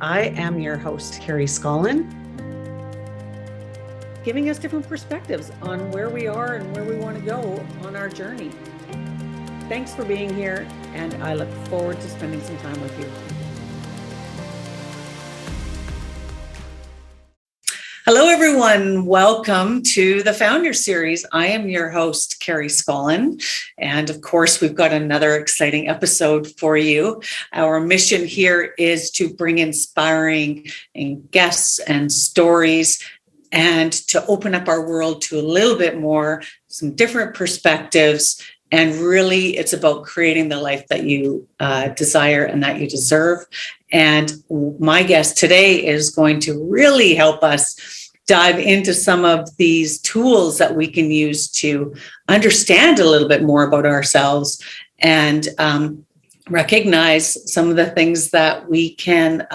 I am your host, Carrie Scollin, giving us different perspectives on where we are and where we want to go on our journey. Thanks for being here, and I look forward to spending some time with you. Hello, everyone. Welcome to the FoundHer Series. I am your host, Carrie Scollin. And of course, we've got another exciting episode for you. Our mission here is to bring inspiring guests and stories and to open up our world to a little bit more, some different perspectives. And really, it's about creating the life that you desire and that you deserve. And my guest today is going to really help us dive into some of these tools that we can use to understand a little bit more about ourselves and recognize some of the things that we can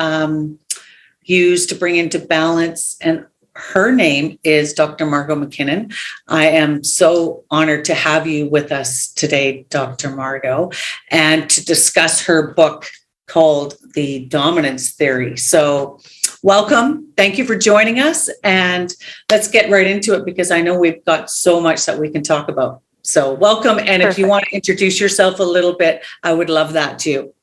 use to bring into balance. And her name is Dr. Margot McKinnon. I am so honored to have you with us today, Dr. Margot, and to discuss her book called The Dominance Theory. So welcome. Thank you for joining us. And let's get right into it because I know we've got so much that we can talk about. So welcome. And Perfect. If you want to introduce yourself a little bit, I would love that too.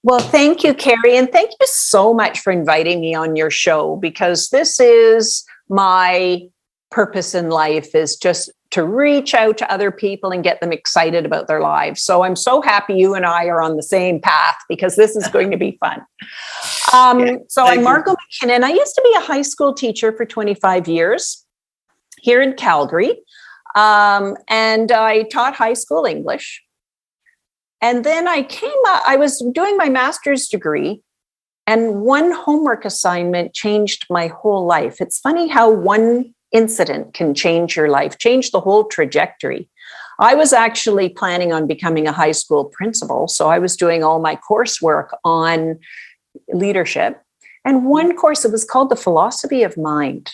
Well, thank you, Carrie. And thank you so much for inviting me on your show, because this is my purpose in life, is just to reach out to other people and get them excited about their lives. So I'm so happy you and I are on the same path, because this is going to be fun. So I'm Margot McKinnon. I used to be a high school teacher for 25 years here in Calgary. And I taught high school English. And then I was doing my master's degree, and one homework assignment changed my whole life. It's funny how one incident can change your life, change the whole trajectory. I was actually planning on becoming a high school principal, so I was doing all my coursework on leadership. And one course, it was called The Philosophy of Mind.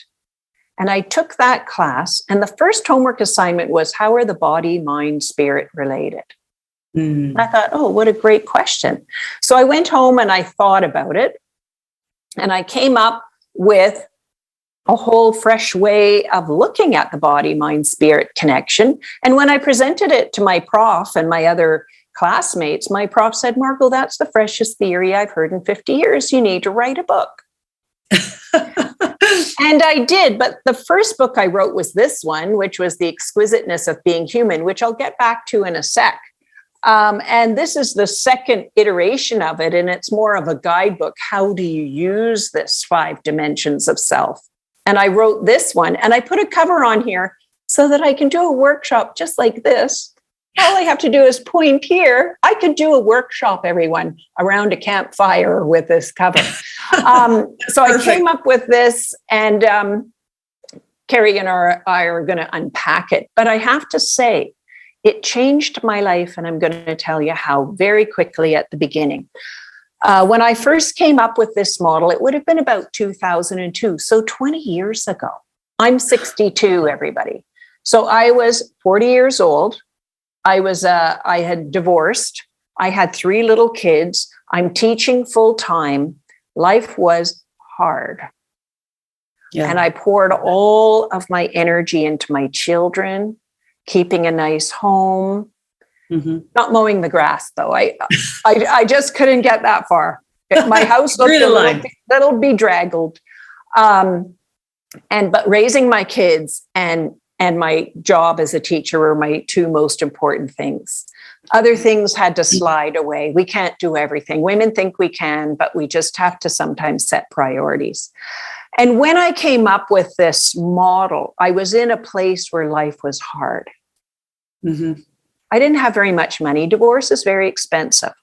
And I took that class, and the first homework assignment was, how are the body, mind, spirit related? I thought, oh, what a great question. So I went home and I thought about it, and I came up with a whole fresh way of looking at the body, mind, spirit connection. And when I presented it to my prof and my other classmates, my prof said, Margot, that's the freshest theory I've heard in 50 years. You need to write a book. And I did. But the first book I wrote was this one, which was The Exquisiteness of Being Human, which I'll get back to in a sec. And this is the second iteration of it. And it's more of a guidebook. How do you use this 5 dimensions of self? And I wrote this one, and I put a cover on here so that I can do a workshop just like this. All I have to do is point here. I could do a workshop, everyone, around a campfire with this cover. So I came up with this, and Carrie and I are going to unpack it. But I have to say, it changed my life, and I'm going to tell you how very quickly at the beginning. When I first came up with this model, it would have been about 2002, so 20 years ago. I'm 62, everybody. So I was 40 years old. I had divorced. I had 3 little kids. I'm teaching full time. Life was hard. Yeah. And I poured all of my energy into my children, keeping a nice home. Not mowing the grass, though. I just couldn't get that far. My house looked a little bedraggled. But raising my kids and my job as a teacher were my 2 most important things. Other things had to slide away. We can't do everything. Women think we can, but we just have to sometimes set priorities. And when I came up with this model, I was in a place where life was hard. I didn't have very much money. Divorce is very expensive.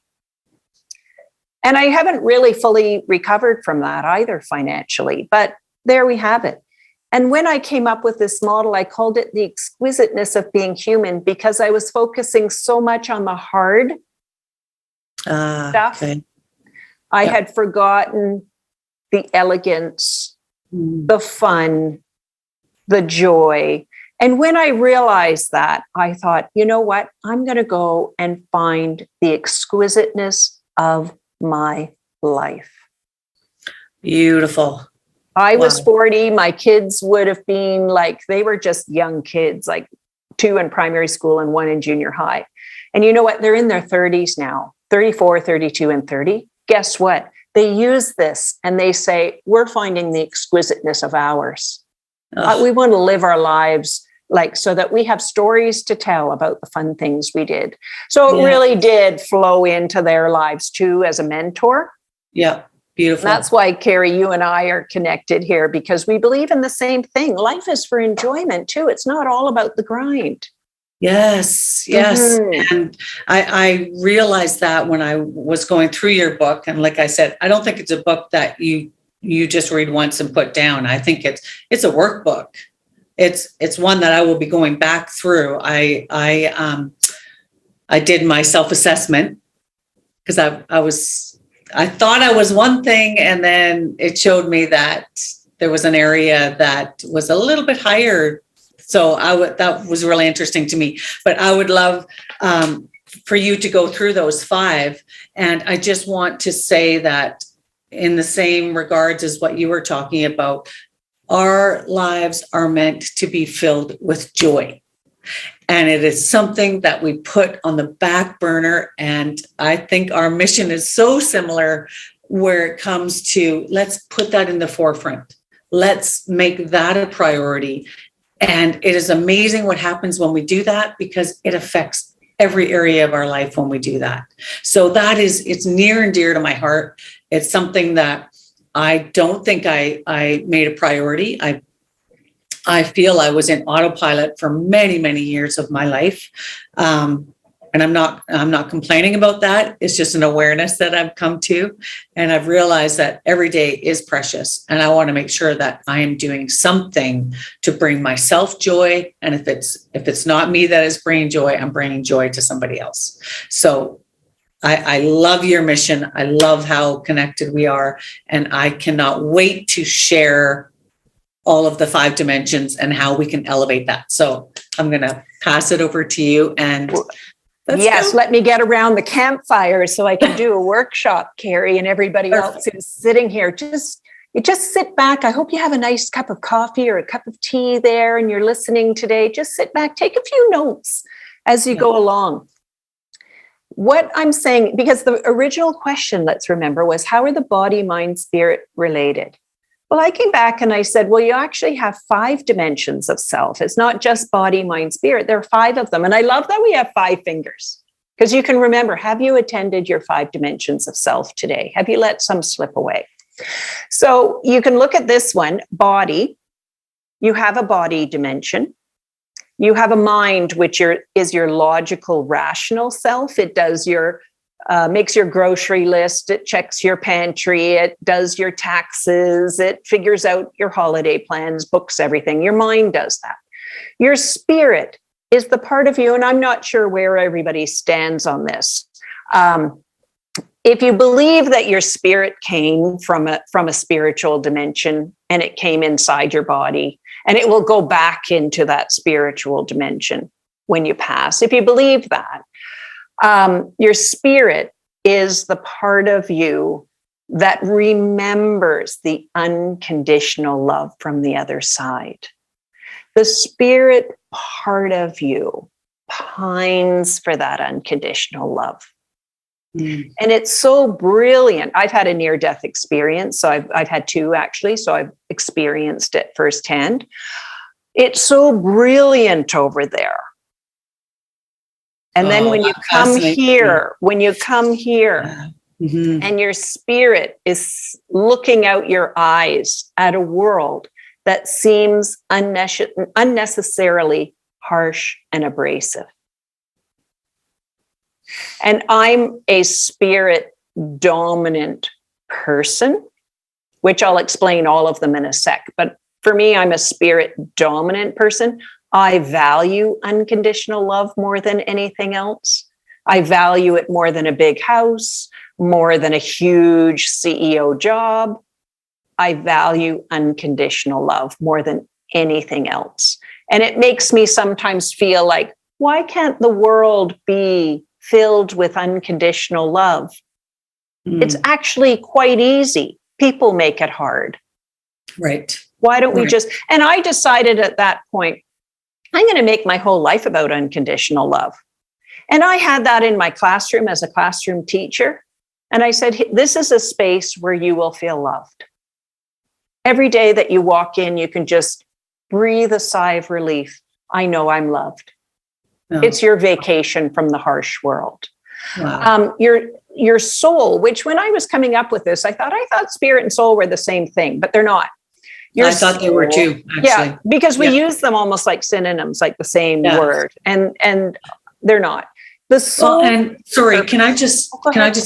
And I haven't really fully recovered from that either financially, but there we have it. And when I came up with this model, I called it The Exquisiteness of Being Human, because I was focusing so much on the hard stuff. Okay. I had forgotten the elegance, the fun, the joy. And when I realized that, I thought, you know what? I'm going to go and find the exquisiteness of my life. Beautiful. I was Wow. 40. My kids would have been like, they were just young kids, like 2 in primary school and 1 in junior high. And you know what? They're in their 30s now, 34, 32, and 30. Guess what? They use this and they say, we're finding the exquisiteness of ours. We want to live our lives like so that we have stories to tell about the fun things we did. So it really did flow into their lives too as a mentor. Yeah. Beautiful. And that's why, Carrie, you and I are connected here, because we believe in the same thing. Life is for enjoyment too. It's not all about the grind. Yes. Mm-hmm. And I realized that when I was going through your book. And like I said, I don't think it's a book that you just read once and put down. I think it's a workbook. It's one that I will be going back through. I did my self-assessment because I thought I was one thing, and then it showed me that there was an area that was a little bit higher. So that was really interesting to me. But I would love for you to go through those 5. And I just want to say that in the same regards as what you were talking about, our lives are meant to be filled with joy. And it is something that we put on the back burner. And I think our mission is so similar where it comes to, let's put that in the forefront. Let's make that a priority. And it is amazing what happens when we do that, because it affects every area of our life when we do that. So it's near and dear to my heart. It's something that I don't think I made a priority. I feel I was in autopilot for many, many years of my life. And I'm not complaining about that. It's just an awareness that I've come to. And I've realized that every day is precious. And I want to make sure that I am doing something to bring myself joy. And if it's not me that is bringing joy, I'm bringing joy to somebody else. So I love your mission. I love how connected we are. And I cannot wait to share all of the 5 dimensions and how we can elevate that. So I'm going to pass it over to you. And let me get around the campfire so I can do a workshop, Carrie, and everybody else who's sitting here. You just sit back. I hope you have a nice cup of coffee or a cup of tea there and you're listening today. Just sit back, take a few notes as you go along. What I'm saying, because the original question, let's remember, was how are the body, mind, spirit related? Well, I came back and I said, well, you actually have 5 dimensions of self. It's not just body, mind, spirit. There are 5 of them. And I love that we have 5 fingers, because you can remember, have you attended your 5 dimensions of self today? Have you let some slip away? So you can look at this one, body. You have a body dimension. You have a mind, which is your logical, rational self. It does makes your grocery list. It checks your pantry. It does your taxes. It figures out your holiday plans, books everything. Your mind does that. Your spirit is the part of you, and I'm not sure where everybody stands on this. If you believe that your spirit came from a spiritual dimension and it came inside your body, and it will go back into that spiritual dimension when you pass. If you believe that, your spirit is the part of you that remembers the unconditional love from the other side. The spirit part of you pines for that unconditional love. And it's so brilliant. I've had a near-death experience. So I've had 2 actually. So I've experienced it firsthand. It's so brilliant over there. And then when you come here, and your spirit is looking out your eyes at a world that seems unnecessarily harsh and abrasive. And I'm a spirit dominant person, which I'll explain all of them in a sec. But for me, I'm a spirit dominant person. I value unconditional love more than anything else. I value it more than a big house, more than a huge CEO job. I value unconditional love more than anything else. And it makes me sometimes feel like, why can't the world be filled with unconditional love? It's actually quite easy. People make it hard. Right. Why don't we just, and I decided at that point, I'm going to make my whole life about unconditional love. And I had that in my classroom as a classroom teacher. And I said, this is a space where you will feel loved. Every day that you walk in, you can just breathe a sigh of relief. I know I'm loved. Oh. It's your vacation from the harsh world. Wow. Your soul, which when I was coming up with this, I thought spirit and soul were the same thing, but they're not. I thought they were too, actually. Yeah, because we use them almost like synonyms, like the same word, and they're not. The soul. Well, and sorry, can I just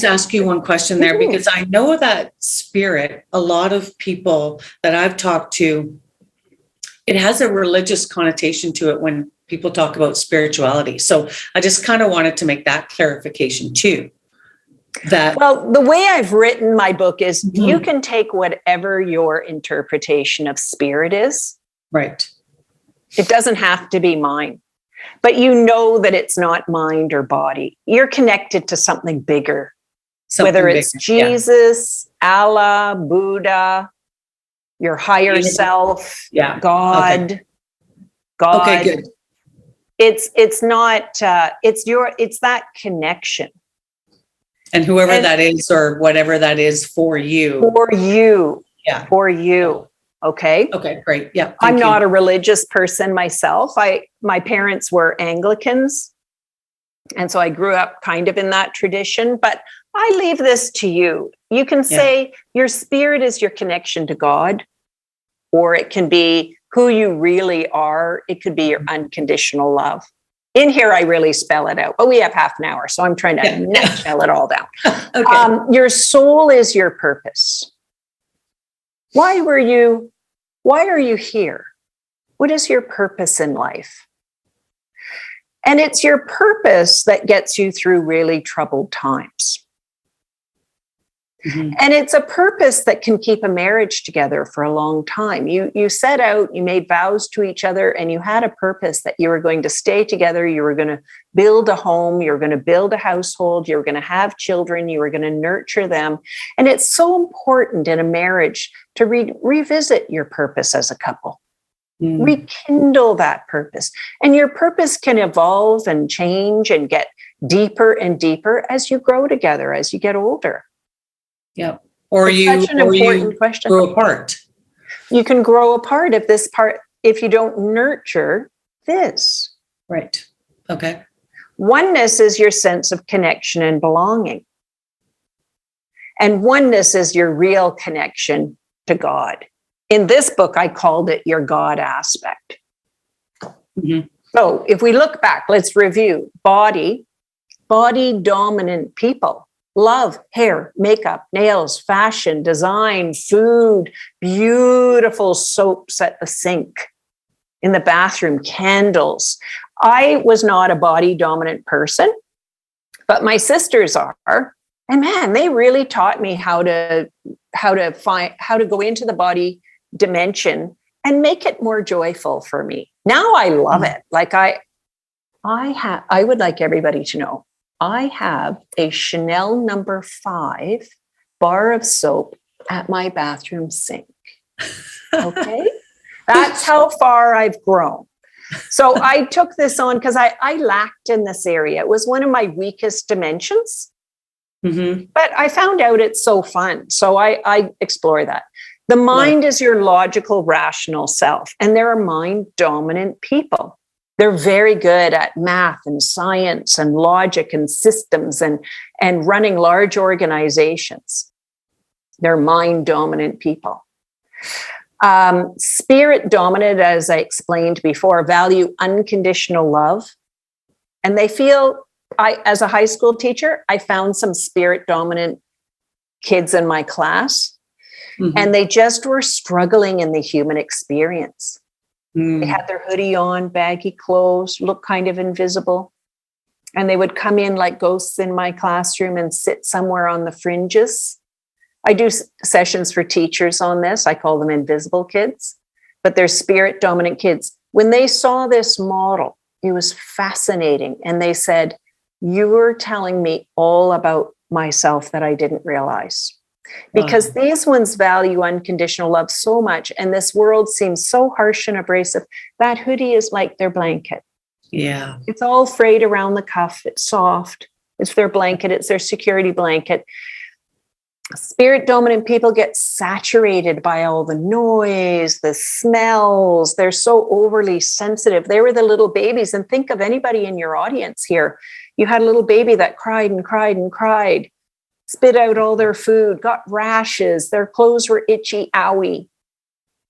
ask you one question there? Because I know that spirit, a lot of people that I've talked to, it has a religious connotation to it when people talk about spirituality. So I just kind of wanted to make that clarification too. Well, the way I've written my book is you can take whatever your interpretation of spirit is. Right. It doesn't have to be mine, but you know that it's not mind or body. You're connected to something bigger, whether it's Jesus, Allah, Buddha, your higher self, God. Okay. Okay, good. It's not, it's that connection. And whoever that is, or whatever that is for you. For you. Yeah. For you. Okay. Okay, great. Yeah. I'm not a religious person myself. My parents were Anglicans. And so I grew up kind of in that tradition, but I leave this to you. You can say your spirit is your connection to God, or it can be who you really are. It could be your unconditional love. In here, I really spell it out, but we have half an hour, so I'm trying to nutshell it all down. Okay. Your soul is your purpose. Why are you here? What is your purpose in life? And it's your purpose that gets you through really troubled times. Mm-hmm. And it's a purpose that can keep a marriage together for a long time. You set out, you made vows to each other, and you had a purpose that you were going to stay together. You were going to build a home. You were going to build a household. You were going to have children. You were going to nurture them. And it's so important in a marriage to revisit your purpose as a couple. Rekindle that purpose. And your purpose can evolve and change and get deeper and deeper as you grow together, as you get older. Yeah. Or you grow apart. You can grow apart if you don't nurture this. Right. Okay. Oneness is your sense of connection and belonging. And oneness is your real connection to God. In this book, I called it your God aspect. Mm-hmm. So if we look back, let's review. Body dominant people. Love, hair, makeup, nails, fashion, design, food, beautiful soaps at the sink, in the bathroom, candles. I was not a body dominant person, but my sisters are. And man, they really taught me how to go into the body dimension and make it more joyful for me. Now I love it. Like I would like everybody to know, I have a Chanel number 5 bar of soap at my bathroom sink. Okay. That's how far I've grown. So I took this on because I lacked in this area. It was one of my weakest dimensions, but I found out it's so fun. So I explore that. The mind is your logical, rational self, and there are mind dominant people. They're very good at math and science and logic and systems and running large organizations. They're mind dominant people. Spirit dominant, as I explained before, value unconditional love. And they feel, as a high school teacher, I found some spirit dominant kids in my class, and they just were struggling in the human experience. They had their hoodie on, baggy clothes, look kind of invisible. And they would come in like ghosts in my classroom and sit somewhere on the fringes. I do sessions for teachers on this. I call them invisible kids, but they're spirit dominant kids. When they saw this model, it was fascinating. And they said, you were telling me all about myself that I didn't realize. because these ones value unconditional love so much. And this world seems so harsh and abrasive. That hoodie is like their blanket. Yeah. It's all frayed around the cuff. It's soft. It's their blanket. It's their security blanket. Spirit dominant people get saturated by all the noise, the smells. They're so overly sensitive. They were the little babies. And think of anybody in your audience here. You had a little baby that cried and cried and cried, spit out all their food, got rashes. Their clothes were itchy, owie.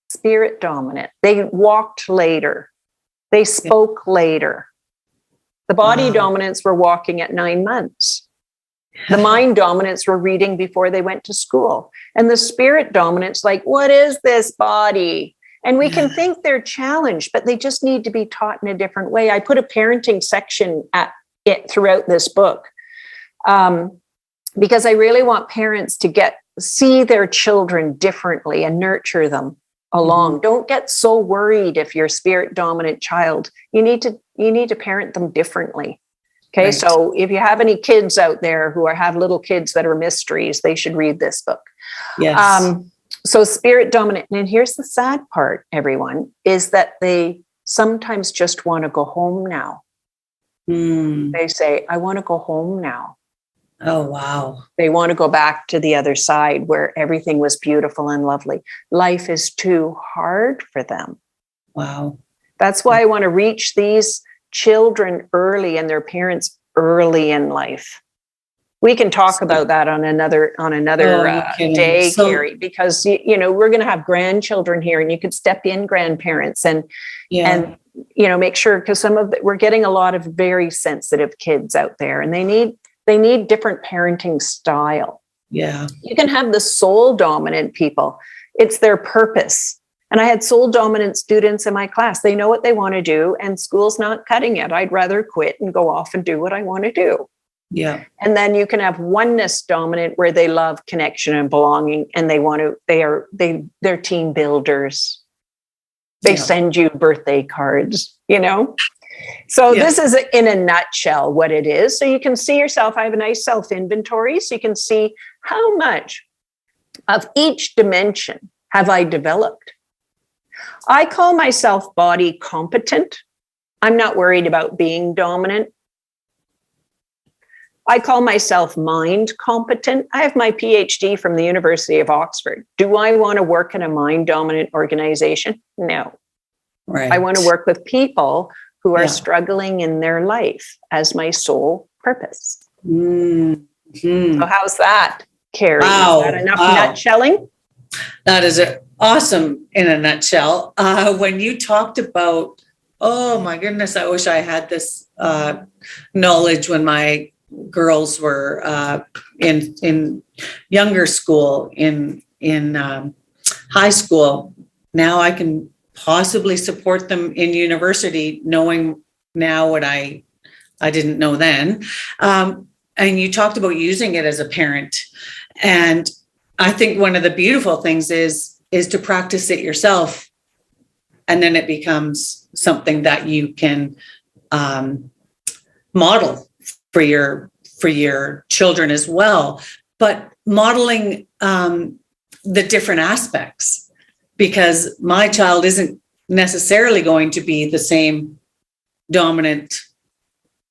Spirit dominant. They walked later. They spoke later. The body dominants were walking at 9 months. The mind dominants were reading before they went to school. And the spirit dominants, like, what is this body? And we can think they're challenged, but they just need to be taught in a different way. I put a parenting section at it throughout this book because I really want parents to see their children differently and nurture them along. Mm-hmm. Don't get so worried if you're a spirit dominant child. You need to parent them differently. Okay, right. So if you have any kids out there who have little kids that are mysteries, they should read this book. Yes. So spirit dominant, and here's the sad part, everyone, is that they sometimes just want to go home now. They say, I want to go home now. Oh, wow. They want to go back to the other side where everything was beautiful and lovely. Life is too hard for them. Wow. That's why I want to reach these children early and their parents early in life. We can talk about that on another day, Carrie, because we're going to have grandchildren here, and you could step in, grandparents, and make sure, because we're getting a lot of very sensitive kids out there, and they need different parenting style. Yeah, you can have the soul dominant people. It's their purpose. And I had soul dominant students in my class. They know what they want to do, and school's not cutting it. I'd rather quit and go off and do what I want to do. Yeah. And then you can have oneness dominant, where they love connection and belonging, and they're team builders. They send you birthday cards, So this is in a nutshell what it is. So you can see yourself. I have a nice self-inventory, so you can see how much of each dimension have I developed. I call myself body competent. I'm not worried about being dominant. I call myself mind competent. I have my PhD from the University of Oxford. Do I want to work in a mind dominant organization? No. Right. I want to work with people who are struggling in their life as my sole purpose. Mm-hmm. So how's that, Carrie? Wow. Is that enough nutshelling? That is awesome in a nutshell. When you talked about, oh my goodness, I wish I had this knowledge when my girls were in younger school, in high school. Now I can possibly support them in university, knowing now what I didn't know then. And you talked about using it as a parent. And I think one of the beautiful things is to practice it yourself. And then it becomes something that you can model for your children as well. But modeling the different aspects, because my child isn't necessarily going to be the same dominant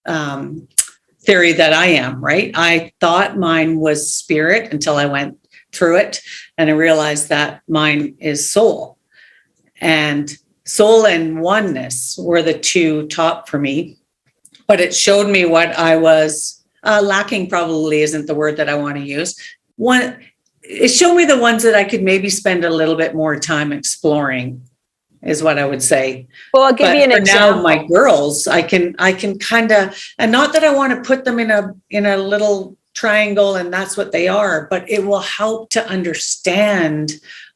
theory that I am, right? I thought mine was spirit until I went through it, and I realized that mine is soul. And soul and oneness were the two top for me, but it showed me what I was lacking. Probably isn't the word that I want to use. It showed me the ones that I could maybe spend a little bit more time exploring, is what I would say. Well, I'll give you an example. Now my girls, I can kind of, and not that I want to put them in a little triangle and that's what they are, but it will help to understand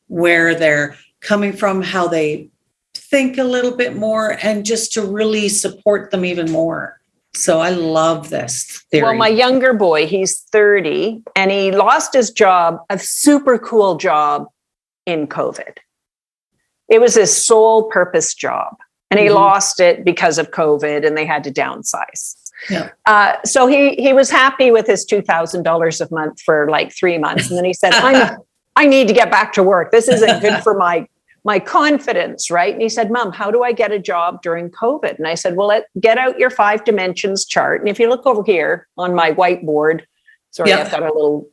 where they're coming from, how they think a little bit more, and just to really support them even more. So I love this theory. Well, my younger boy, he's 30, and he lost his job, a super cool job, in COVID. It was his sole purpose job, and he lost it because of COVID, and they had to downsize. Yeah. So he was happy with his $2,000 a month for like 3 months. And then he said, I need to get back to work. This isn't good for my confidence, right? And he said, Mom, how do I get a job during COVID? And I said, well, get out your 5 dimensions chart. And if you look over here on my whiteboard, sorry, I've got a little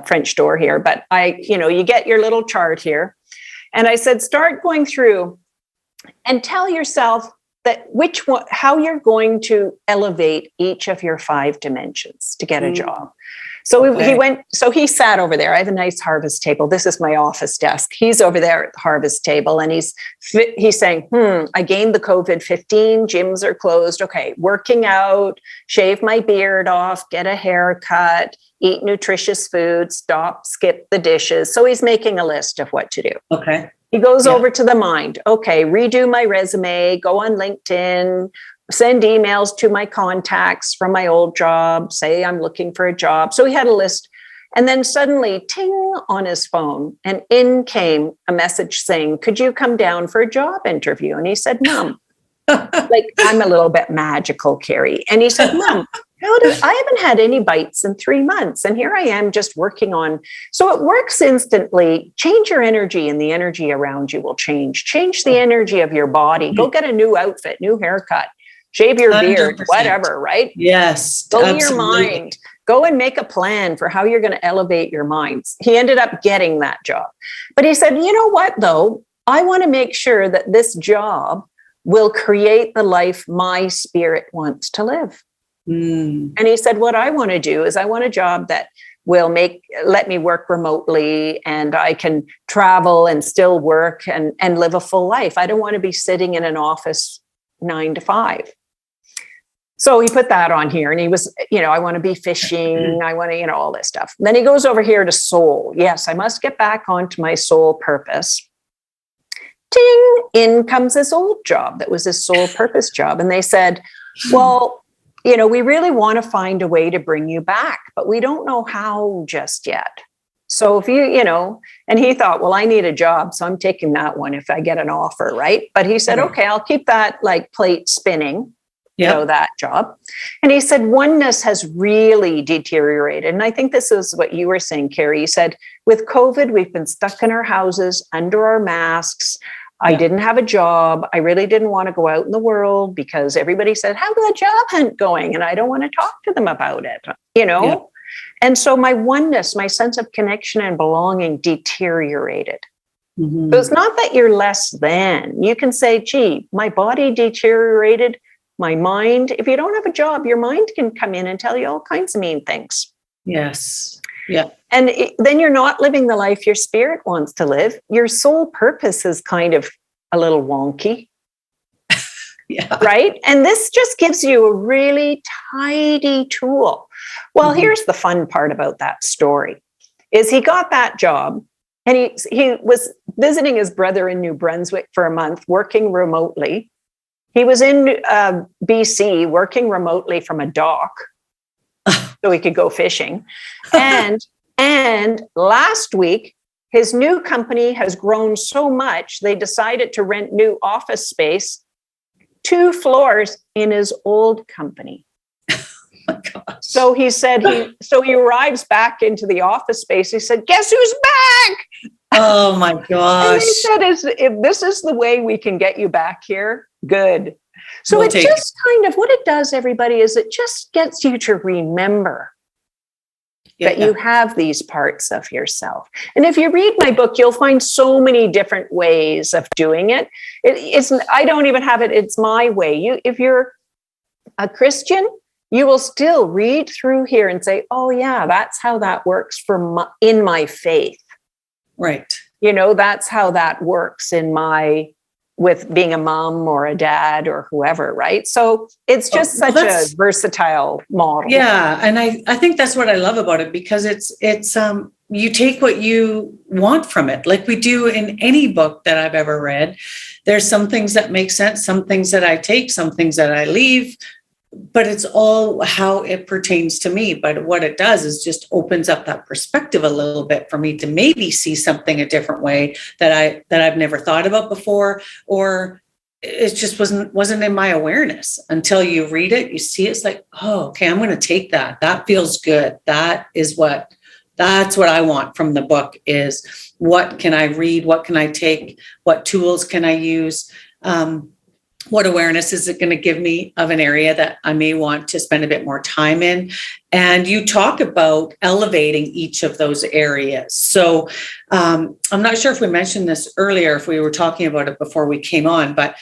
French door here, but you get your little chart here. And I said, start going through and tell yourself that how you're going to elevate each of your 5 dimensions to get a job. So he sat over there. I have a nice harvest table. This is my office desk. He's over there at the harvest table and he's saying, I gained the COVID-15, gyms are closed. Okay, working out, shave my beard off, get a haircut, eat nutritious food, skip the dishes. So he's making a list of what to do. Okay. He goes over to the mind. Okay, redo my resume, go on LinkedIn, send emails to my contacts from my old job, say I'm looking for a job. So he had a list. And then suddenly, ting on his phone, and in came a message saying, could you come down for a job interview? And he said, Mom, like I'm a little bit magical, Carrie. And he said, Mom, I haven't had any bites in 3 months. And here I am just working on. So it works instantly. Change your energy and the energy around you will change. Change the energy of your body. Go get a new outfit, new haircut, shave your beard, 100%. Whatever, right? Yes. Go your mind. Go and make a plan for how you're going to elevate your minds. He ended up getting that job. But he said, you know what, though? I want to make sure that this job will create the life my spirit wants to live. And he said, what I want to do is I want a job that will let me work remotely and I can travel and still work and live a full life. I don't want to be sitting in an office 9 to 5. So he put that on here and he was, I want to be fishing. I want to, all this stuff. Then he goes over here to soul. Yes, I must get back onto my soul purpose. Ting, in comes this old job that was his soul purpose job. And they said, well, we really want to find a way to bring you back, but we don't know how just yet. So if and he thought, well, I need a job, so I'm taking that one if I get an offer, right? But he said, okay, I'll keep that like plate spinning, that job. And he said, oneness has really deteriorated. And I think this is what you were saying, Carrie. You said, with COVID, we've been stuck in our houses, under our masks. I didn't have a job. I really didn't want to go out in the world because everybody said, how's the job hunt going? And I don't want to talk to them about it, Yeah. And so my oneness, my sense of connection and belonging deteriorated. So it's not that you're less than. You can say, gee, my body deteriorated, my mind. If you don't have a job, your mind can come in and tell you all kinds of mean things. Yes. Yeah. And then you're not living the life your spirit wants to live. Your soul purpose is kind of a little wonky. Right? And this just gives you a really tidy tool. Well, here's the fun part about that story is he got that job and he was visiting his brother in New Brunswick for a month, working remotely. He was in BC working remotely from a dock. So he could go fishing. And last week, his new company has grown so much, they decided to rent new office space, 2 floors in his old company. Oh my gosh. So he said, he arrives back into the office space. He said, guess who's back? Oh my gosh. And he said, if this is the way we can get you back here, good. So it just kind of, what it does, everybody, is it just gets you to remember that you have these parts of yourself. And if you read my book, you'll find so many different ways of doing it. I don't even have it. It's my way. If you're a Christian, you will still read through here and say, oh yeah, that's how that works in my faith. Right. That's how that works with being a mom or a dad or whoever, right? So it's just such a versatile model. Yeah, and I think that's what I love about it because it's you take what you want from it, like we do in any book that I've ever read. There's some things that make sense, some things that I take, some things that I leave, but it's all how it pertains to me. But what it does is just opens up that perspective a little bit for me to maybe see something a different way that I've never thought about before, or it just wasn't in my awareness until you read it, you see it's like, oh, okay, I'm going to take that. That feels good. That's what I want from the book is what can I read? What can I take? What tools can I use? What awareness is it going to give me of an area that I may want to spend a bit more time in? And you talk about elevating each of those areas. So I'm not sure if we mentioned this earlier, if we were talking about it before we came on, but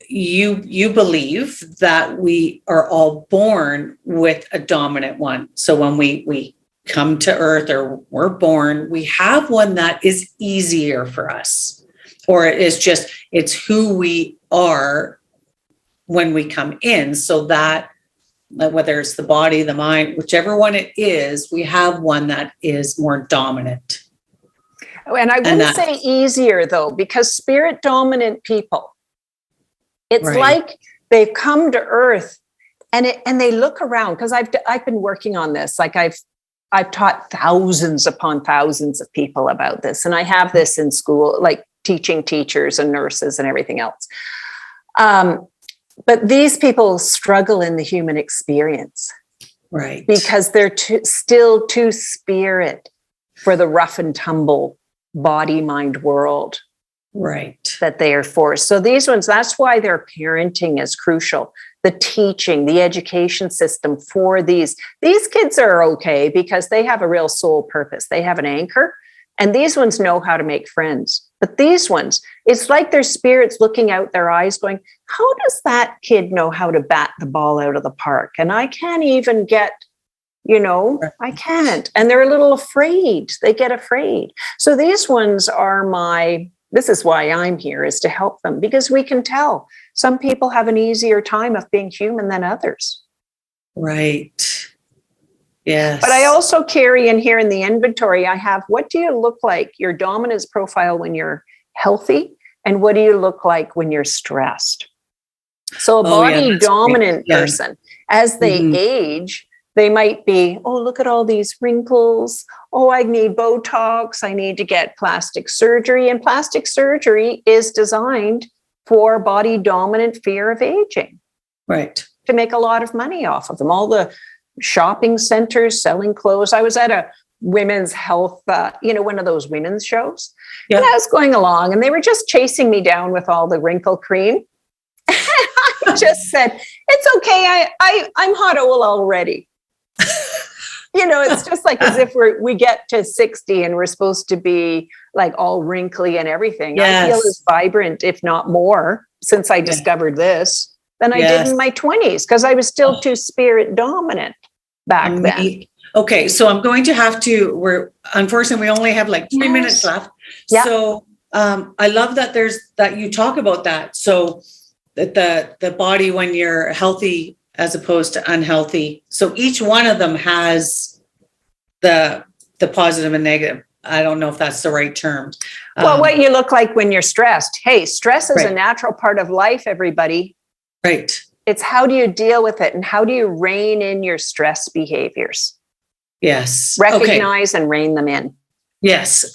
you believe that we are all born with a dominant one. So when we come to earth or we're born, we have one that is easier for us, or it's who we are when we come in. So that whether it's the body, the mind, whichever one it is, we have one that is more dominant. And I wouldn't say easier though, because spirit dominant people, it's right. like they've come to earth and they look around, because I've been working on this. Like I've taught thousands upon thousands of people about this. And I have this in school, like teaching teachers and nurses and everything else. But these people struggle in the human experience. Right. Because they're still too spirit for the rough and tumble body, mind world. Right. That they are forced. So these ones, that's why their parenting is crucial. The teaching, the education system for these kids are okay because they have a real soul purpose. They have an anchor. And these ones know how to make friends. But these ones, it's like their spirits looking out their eyes going, how does that kid know how to bat the ball out of the park? And I can't even get, I can't. And they're a little afraid. They get afraid. So these ones are this is why I'm here, is to help them, because we can tell some people have an easier time of being human than others. Right. Yes. But I also carry in here in the inventory, I have, what do you look like, your dominance profile when you're healthy? And what do you look like when you're stressed? So a body dominant person, as they age, they might be, oh, look at all these wrinkles. Oh, I need Botox. I need to get plastic surgery. And plastic surgery is designed for body dominant fear of aging. Right. To make a lot of money off of them. All the shopping centers selling clothes. I was at a women's health, one of those women's shows. Yeah. And I was going along and they were just chasing me down with all the wrinkle cream. I just said, it's okay. I'm hot oil already. It's just like as if we get to 60 and we're supposed to be like all wrinkly and everything. Yes. I feel as vibrant, if not more, since I discovered this than I did in my 20s, because I was still too spirit dominant back then. Okay, so I'm going to have to, unfortunately, we only have like 3 minutes left. Yeah. So I love that you talk about that. So that the body when you're healthy as opposed to unhealthy. So each one of them has the positive and negative. I don't know if that's the right term. Well, what you look like when you're stressed. Hey, stress is a natural part of life, everybody. Right. It's how do you deal with it and how do you rein in your stress behaviors? Yes. Recognize and rein them in. Yes.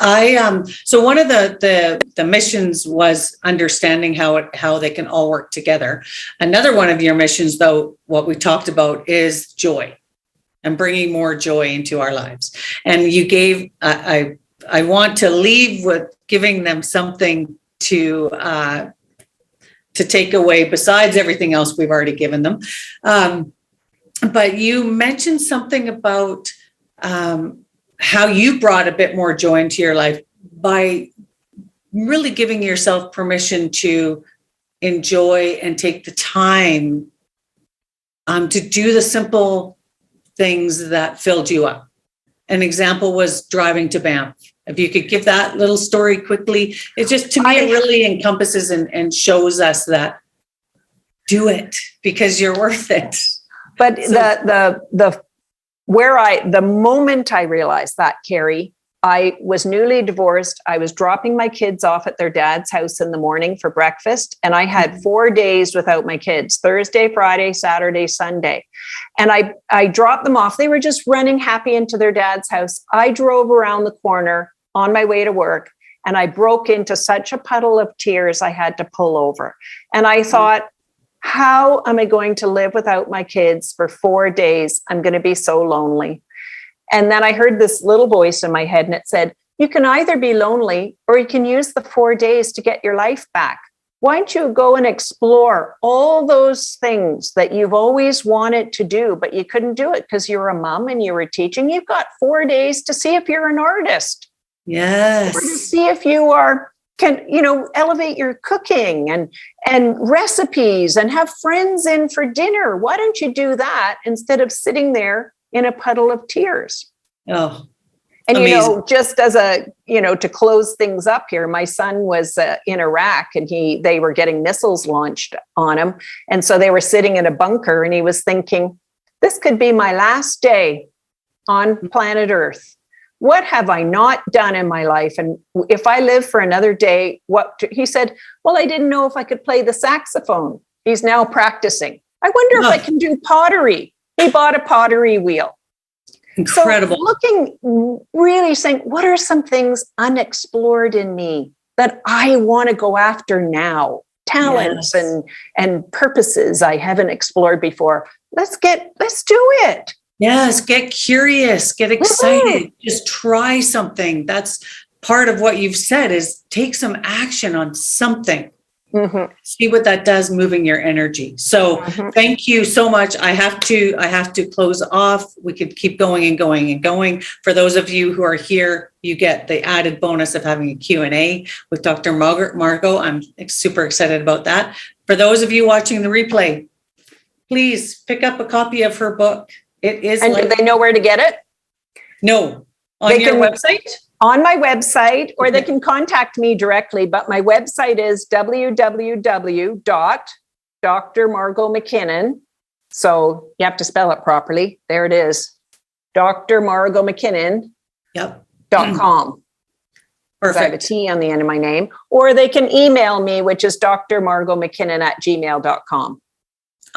So one of the missions was understanding how they can all work together. Another one of your missions, though, what we talked about is joy and bringing more joy into our lives. And you gave, I want to leave with giving them something to take away besides everything else we've already given them. But you mentioned something about how you brought a bit more joy into your life by really giving yourself permission to enjoy and take the time to do the simple things that filled you up. An example was driving to Banff. If you could give that little story quickly, it just, to me, it really encompasses and shows us that do it because you're worth it. But the moment I realized that, Carrie, I was newly divorced. I was dropping my kids off at their dad's house in the morning for breakfast. And I had 4 days without my kids, Thursday, Friday, Saturday, Sunday. And I dropped them off. They were just running happy into their dad's house. I drove around the corner on my way to work And I broke into such a puddle of tears, I had to pull over. And I thought, how am I going to live without my kids for 4 days? I'm going to be so lonely. And then I heard this little voice in my head, and it said, you can either be lonely or you can use the 4 days to get your life back. Why don't you go and explore all those things that you've always wanted to do, but you couldn't do it because you're a mom and you were teaching? You've got 4 days to see if you're an artist. Yes. Or to see if you can elevate your cooking and recipes and have friends in for dinner. Why don't you do that instead of sitting there in a puddle of tears? Oh, and, amazing. just as to close things up here, my son was in Iraq, and they were getting missiles launched on him. And so they were sitting in a bunker, and he was thinking, this could be my last day on planet Earth. What have I not done in my life? And if I live for another day, he said, well, I didn't know if I could play the saxophone. He's now practicing. I wonder if I can do pottery. He bought a pottery wheel. Incredible. So looking, really saying, what are some things unexplored in me that I want to go after now? Talents and purposes I haven't explored before. Let's do it. Yes, get curious, get excited, just try something. That's part of what you've said, is take some action on something. See what that does, moving your energy. So thank you so much. I have to close off. We could keep going and going and going. For those of you who are here, you get the added bonus of having a Q&A with Dr. Margot. I'm super excited about that. For those of you watching the replay, please pick up a copy of her book. It is. And do they know where to get it? No. On your website? On my website, or they can contact me directly. But my website is www.drmargotmckinnon. So you have to spell it properly. There it is. drmargotmckinnon.com. Perfect. I have a T on the end of my name. Or they can email me, which is drmargotmckinnon@gmail.com.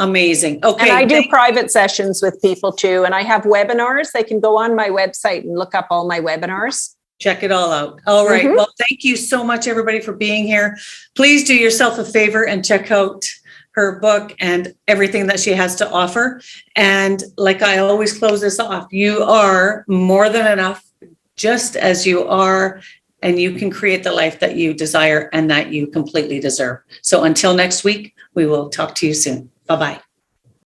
Amazing. Okay. And I do private sessions with people too. And I have webinars. They can go on my website and look up all my webinars. Check it all out. All right. Well, thank you so much, everybody, for being here. Please do yourself a favor and check out her book and everything that she has to offer. And like I always close this off, you are more than enough, just as you are, and you can create the life that you desire and that you completely deserve. So until next week, we will talk to you soon. Bye-bye.